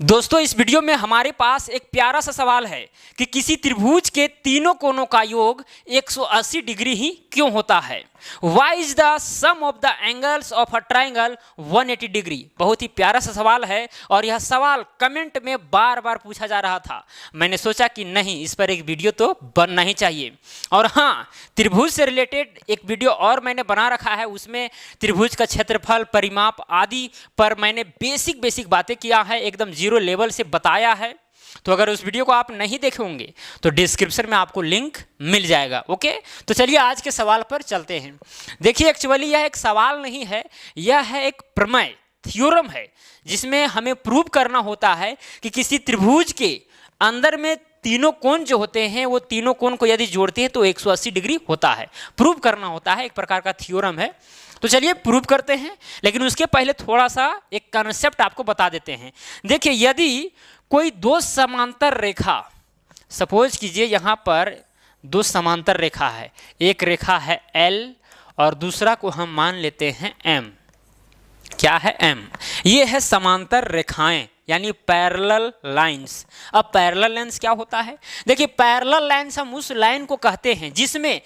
दोस्तों इस वीडियो में हमारे पास एक प्यारा सा सवाल है कि किसी त्रिभुज के तीनों कोनों का योग 180 डिग्री ही क्यों होता है। Why is the sum of the angles of a triangle 180 degree. बहुत ही प्यारा सा सवाल है और यह सवाल कमेंट में बार बार पूछा जा रहा था। मैंने सोचा कि नहीं, इस पर एक वीडियो तो बनना ही चाहिए। और हाँ, त्रिभुज से रिलेटेड एक वीडियो और मैंने बना रखा है, उसमें त्रिभुज का क्षेत्रफल, परिमाप आदि पर मैंने बेसिक बातें किया है, एकदम जीरो लेवल से बताया है। तो अगर उस वीडियो को आप नहीं देखे होंगे तो डिस्क्रिप्शन में आपको लिंक मिल जाएगा। ओके, तो चलिए आज के सवाल पर चलते हैं। देखिए, एक्चुअली यह एक सवाल नहीं है, यह है एक प्रमेय, थ्योरम है, जिसमें हमें प्रूव करना होता है कि किसी त्रिभुज के अंदर में तीनों कोण जो होते हैं वो तीनों कोण को यदि जोड़ते हैं तो 180 डिग्री होता है। प्रूव करना होता है, एक प्रकार का थ्योरम है। तो चलिए प्रूव करते हैं, लेकिन उसके पहले थोड़ा सा एक कॉन्सेप्ट आपको बता देते हैं। देखिए, यदि कोई दो समांतर रेखा, सपोज कीजिए यहाँ पर दो समांतर रेखा है, एक रेखा है L और दूसरा को हम मान लेते हैं M। क्या है M? ये है समांतर रेखाएं, यानी पैरेलल लाइंस। अब पैरेलल लाइंस क्या होता है? देखिए, पैरेलल लाइंस हम उस लाइन को कहते हैं जिसमें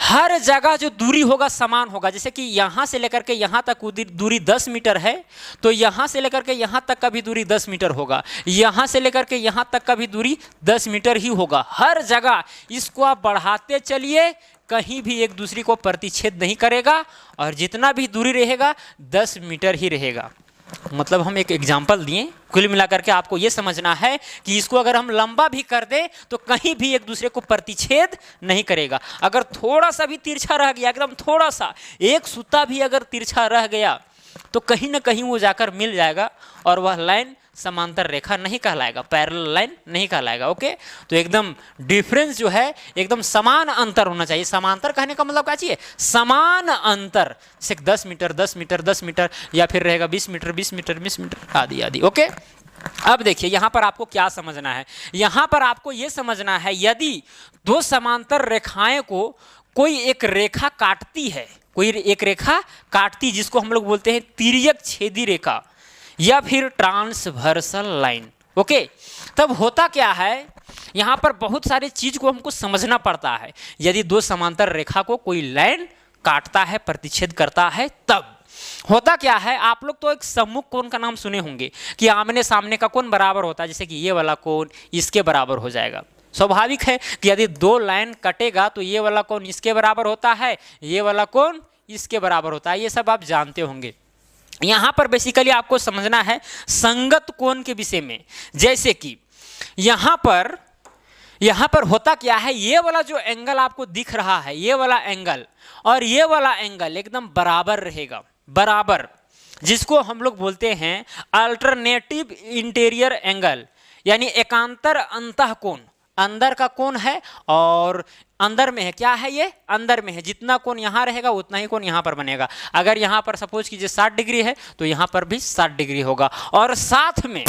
हर जगह जो दूरी होगा समान होगा। जैसे कि यहाँ से लेकर के यहाँ तक दूरी 10 मीटर है, तो यहाँ से लेकर के यहाँ तक का भी दूरी 10 मीटर होगा, यहाँ से लेकर के यहाँ तक का भी दूरी 10 मीटर ही होगा। हर जगह इसको आप बढ़ाते चलिए, कहीं भी एक दूसरे को प्रतिच्छेद नहीं करेगा और जितना भी दूरी रहेगा 10 मीटर ही रहेगा। मतलब हम एक एग्जाम्पल दिए, कुल मिलाकर के आपको ये समझना है कि इसको अगर हम लंबा भी कर दें तो कहीं भी एक दूसरे को प्रतिच्छेद नहीं करेगा। अगर थोड़ा सा भी तिरछा रह गया, एकदम थोड़ा सा, एक सूता भी अगर तिरछा रह गया तो कहीं ना कहीं वो जाकर मिल जाएगा और वह लाइन समांतर रेखा नहीं कहलाएगा, पैरेलल लाइन नहीं कहलाएगा। ओके, तो एकदम डिफरेंस जो है एकदम समान अंतर होना चाहिए। समांतर कहने का मतलब क्या चाहिए? समान अंतर, जैसे 10 मीटर 10 मीटर 10 मीटर, या फिर रहेगा 20 मीटर 20 मीटर 20 मीटर आदि आदि। ओके, अब देखिए यहाँ पर आपको क्या समझना है। यहाँ पर आपको ये समझना है, यदि दो समांतर रेखाएं को कोई एक रेखा काटती है, कोई एक रेखा काटती, जिसको हम लोग बोलते हैं तिर्यक छेदी रेखा या फिर ट्रांसवर्सल लाइन। ओके, तब होता क्या है, यहाँ पर बहुत सारी चीज को हमको समझना पड़ता है। यदि दो समांतर रेखा को कोई लाइन काटता है, प्रतिच्छेद करता है, तब होता क्या है, आप लोग तो एक सम्मुख कोण का नाम सुने होंगे कि आमने सामने का कोण बराबर होता है। जैसे कि ये वाला कोण इसके बराबर हो जाएगा। स्वाभाविक है कि यदि दो लाइन कटेगा तो ये वाला कोण इसके बराबर होता है, ये वाला कोण इसके बराबर होता है। ये सब आप जानते होंगे। यहाँ पर बेसिकली आपको समझना है संगत कोण के विषय में। जैसे कि यहाँ पर होता क्या है, ये वाला जो एंगल आपको दिख रहा है, ये वाला एंगल और ये वाला एंगल एकदम बराबर रहेगा, बराबर, जिसको हम लोग बोलते हैं अल्टरनेटिव इंटीरियर एंगल, यानी एकांतर अंतः कोण। अंदर का कोण है और अंदर में है, क्या है ये? अंदर में है। जितना कोण यहाँ रहेगा उतना ही कोण यहाँ पर बनेगा। अगर यहाँ पर सपोज कीजिए 60 डिग्री है तो यहाँ पर भी 60 डिग्री होगा। और साथ में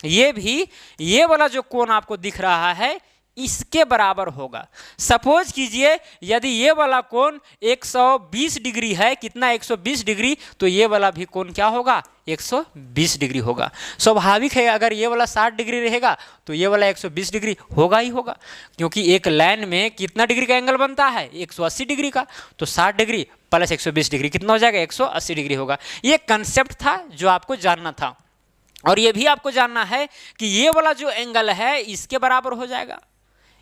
ये भी, ये वाला जो कोण आपको दिख रहा है इसके बराबर होगा। सपोज कीजिए यदि ये वाला कोण 120 डिग्री है, कितना? 120 डिग्री, तो ये वाला भी कोण क्या होगा? 120 डिग्री होगा। स्वाभाविक है, अगर ये वाला 60 डिग्री रहेगा तो ये वाला 120 डिग्री होगा ही होगा, क्योंकि एक लाइन में कितना डिग्री का एंगल बनता है? 180 डिग्री का। तो 60 डिग्री प्लस 120 डिग्री कितना हो जाएगा? 180 डिग्री होगा। ये कंसेप्ट था जो आपको जानना था। और ये भी आपको जानना है कि ये वाला जो एंगल है इसके बराबर हो जाएगा।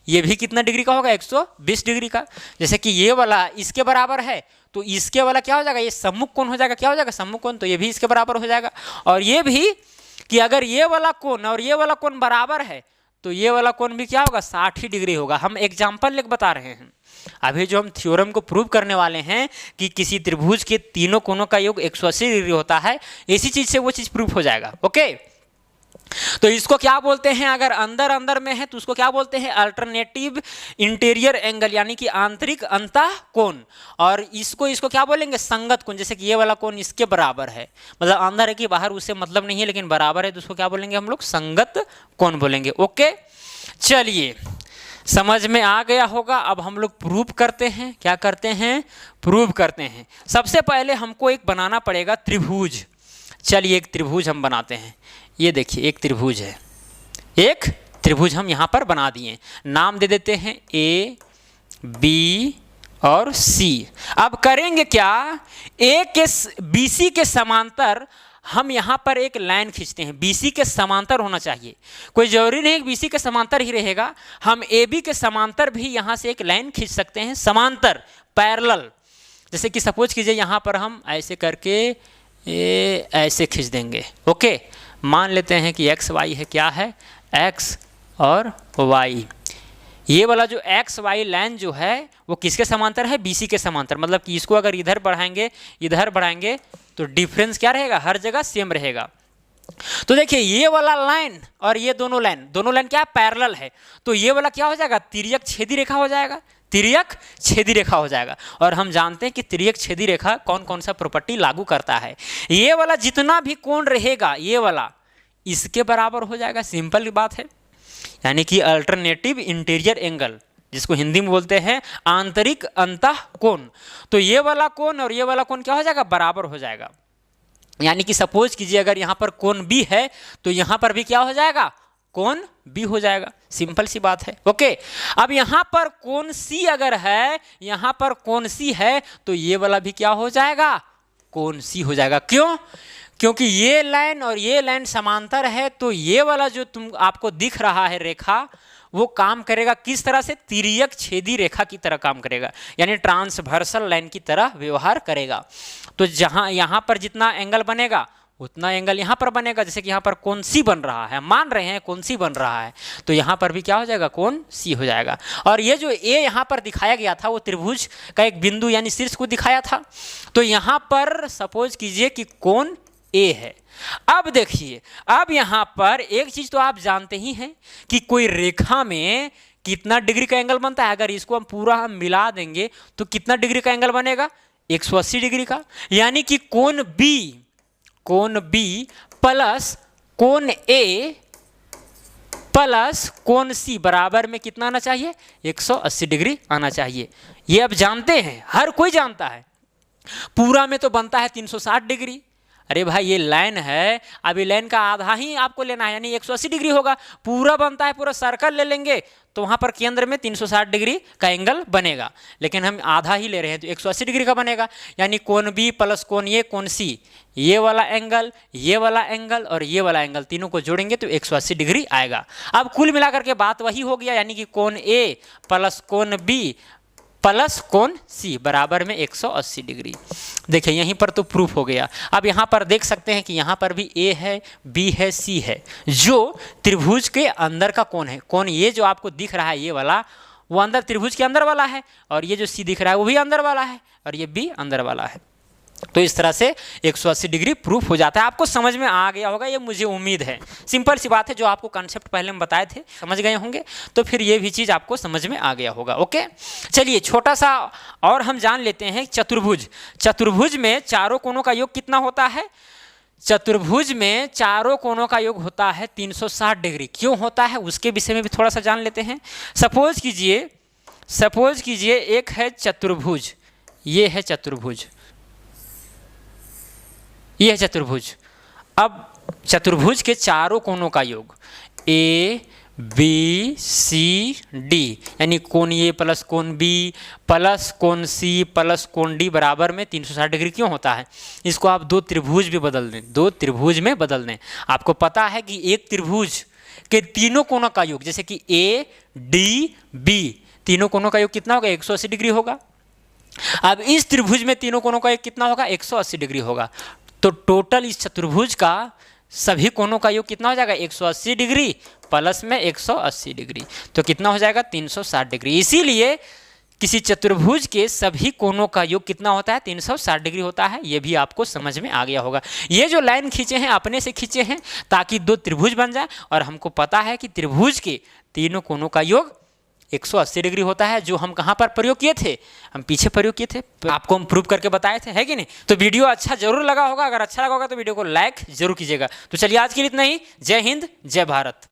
ये भी कितना डिग्री का होगा? 120 डिग्री का। जैसे कि ये वाला इसके बराबर है तो इसके वाला क्या हो जाएगा? ये सम्मुख कोण हो जाएगा। क्या हो जाएगा? सम्मुख कोण। तो ये भी इसके बराबर हो जाएगा। और ये भी कि अगर ये वाला कोण और ये वाला कोण बराबर है तो ये वाला कोण भी क्या होगा? 60 डिग्री होगा। हम एग्जाम्पल लेकर बता रहे हैं। अभी जो हम थ्योरम को प्रूव करने वाले हैं कि किसी त्रिभुज के तीनों कोणों का योग 180 डिग्री होता है, इसी चीज से वो चीज प्रूफ हो जाएगा। ओके, तो इसको क्या बोलते हैं? अगर अंदर अंदर में है तो उसको क्या बोलते हैं? अल्टरनेटिव इंटीरियर एंगल, यानी कि आंतरिक अंतः कोण। और इसको क्या बोलेंगे? संगत कोण। जैसे कि ये वाला कोण इसके बराबर है, मतलब अंदर है कि बाहर, उससे मतलब नहीं है, लेकिन बराबर है, तो उसको क्या बोलेंगे हम लोग? संगत कोण बोलेंगे। ओके, चलिए समझ में आ गया होगा। अब हम लोग प्रूव करते हैं। क्या करते हैं? प्रूव करते हैं। सबसे पहले हमको एक बनाना पड़ेगा त्रिभुज। चलिए एक त्रिभुज हम बनाते हैं। ये देखिए एक त्रिभुज है, एक त्रिभुज हम यहाँ पर बना दिए, नाम दे देते हैं ए बी और सी। अब करेंगे क्या, ए के BC के समांतर हम यहाँ पर एक लाइन खींचते हैं। BC के समांतर होना चाहिए, कोई जरूरी नहीं कि BC के समांतर ही रहेगा, हम AB के समांतर भी यहाँ से एक लाइन खींच सकते हैं, समांतर पैरेलल। जैसे कि सपोज कीजिए यहाँ पर हम ऐसे करके ऐसे खींच देंगे। ओके, मान लेते हैं कि एक्स वाई है, क्या है, एक्स और वाई। ये वाला जो एक्स वाई लाइन जो है वो किसके समांतर है, BC के समांतर। मतलब कि इसको अगर इधर बढ़ाएंगे तो डिफरेंस क्या रहेगा, हर जगह सेम रहेगा। तो देखिए ये वाला लाइन और ये दोनों लाइन क्या पैरेलल है, तो ये वाला क्या हो जाएगा, तिर्यक छेदी रेखा हो जाएगा, तिर्यक छेदी रेखा हो जाएगा। और हम जानते हैं कि तिर्यक छेदी रेखा कौन कौन सा प्रॉपर्टी लागू करता है। ये वाला जितना भी कोण रहेगा ये वाला इसके बराबर हो जाएगा, सिंपल बात है। यानी कि अल्टरनेटिव इंटीरियर एंगल, जिसको हिंदी में बोलते हैं आंतरिक अंतः कोण। तो ये वाला कोण और ये वाला कोण क्या हो जाएगा, बराबर हो जाएगा। यानी कि सपोज कीजिए अगर यहाँ पर कोण B है तो यहाँ पर भी क्या हो जाएगा, कोण B हो जाएगा, सिंपल सी बात है। ओके, अब यहाँ पर कोण C अगर है, यहाँ पर कोण C है तो ये वाला भी क्या हो जाएगा, कोण C हो जाएगा। क्यों, क्योंकि ये लाइन और ये लाइन समांतर है, तो ये वाला जो आपको दिख रहा है रेखा वो काम करेगा किस तरह से, तिर्यक छेदी रेखा की तरह काम करेगा, यानी ट्रांसवर्सल लाइन की तरह व्यवहार करेगा। तो जहाँ यहाँ पर जितना एंगल बनेगा उतना एंगल यहाँ पर बनेगा। जैसे कि यहाँ पर कोण C बन रहा है, मान रहे हैं कोण C बन रहा है, तो यहाँ पर भी क्या हो जाएगा, कोण C हो जाएगा। और ये जो A यहाँ पर दिखाया गया था वो त्रिभुज का एक बिंदु यानी शीर्ष को दिखाया था। तो यहाँ पर सपोज कीजिए कि कोण A है। अब देखिए, अब यहाँ पर एक चीज तो आप जानते ही हैं कि कोई रेखा में कितना डिग्री का एंगल बनता है। अगर इसको हम पूरा मिला देंगे तो कितना डिग्री का एंगल बनेगा, 180 डिग्री का। यानी कि कोण B प्लस कोण A प्लस कोण C बराबर में कितना आना चाहिए, 180 डिग्री आना चाहिए। ये अब जानते हैं, हर कोई जानता है। पूरा में तो बनता है 360 डिग्री। अरे भाई ये लाइन है, अब ये लाइन का आधा ही आपको लेना है, यानी 180 डिग्री होगा। पूरा बनता है, पूरा सर्कल ले लेंगे तो वहाँ पर केंद्र में 360 डिग्री का एंगल बनेगा, लेकिन हम आधा ही ले रहे हैं तो 180 डिग्री का बनेगा। यानी कोण B प्लस कोण A कोण C, ये वाला एंगल, ये वाला एंगल और ये वाला एंगल, तीनों को जोड़ेंगे तो 180 डिग्री आएगा। अब कुल मिलाकर के बात वही हो गया, यानी कि कोण A प्लस कोण B प्लस कोण C बराबर में 180 डिग्री। देखिए यहीं पर तो प्रूफ हो गया। अब यहाँ पर देख सकते हैं कि यहाँ पर भी A है, B है, C है, जो त्रिभुज के अंदर का कोण है। कोण ये जो आपको दिख रहा है ये वाला, वो अंदर त्रिभुज के अंदर वाला है, और ये जो C दिख रहा है वो भी अंदर वाला है, और ये B अंदर वाला है। तो इस तरह से 180 डिग्री प्रूफ हो जाता है। आपको समझ में आ गया होगा, ये मुझे उम्मीद है। सिंपल सी बात है, जो आपको कॉन्सेप्ट पहले हम बताए थे समझ गए होंगे, तो फिर ये भी चीज़ आपको समझ में आ गया होगा। ओके, चलिए छोटा सा और हम जान लेते हैं चतुर्भुज। चतुर्भुज में चारों कोणों का योग कितना होता है, चतुर्भुज में चारों कोणों का योग होता है 360 डिग्री। क्यों होता है उसके विषय में भी थोड़ा सा जान लेते हैं। सपोज कीजिए एक है चतुर्भुज, ये है चतुर्भुज, ये है चतुर्भुज। अब चतुर्भुज के चारों कोणों का योग A B C D, यानी कोण A प्लस कोण B प्लस कोण C प्लस कोण D बराबर में 360 डिग्री क्यों होता है। इसको आप दो त्रिभुज में बदल दें। आपको पता है कि एक त्रिभुज के तीनों कोणों का योग, जैसे कि A D B, तीनों कोणों का योग कितना होगा, 180 डिग्री होगा। अब इस त्रिभुज में तीनों कोणों का योग कितना होगा, 180 डिग्री होगा। तो टोटल इस चतुर्भुज का सभी कोणों का योग कितना हो जाएगा, 180 डिग्री प्लस में 180 डिग्री, तो कितना हो जाएगा, 360 डिग्री। इसीलिए किसी चतुर्भुज के सभी कोणों का योग कितना होता है, 360 डिग्री होता है। ये भी आपको समझ में आ गया होगा। ये जो लाइन खींचे हैं अपने से खींचे हैं ताकि दो त्रिभुज बन जाए, और हमको पता है कि त्रिभुज के तीनों कोणों का योग 180 डिग्री होता है, जो हम कहाँ पर प्रयोग किए थे, हम पीछे प्रयोग किए थे, आपको हम प्रूव करके बताए थे, है कि नहीं। तो वीडियो अच्छा जरूर लगा होगा, अगर अच्छा लगा होगा तो वीडियो को लाइक जरूर कीजिएगा। तो चलिए आज के लिए इतना ही। जय हिंद, जय भारत।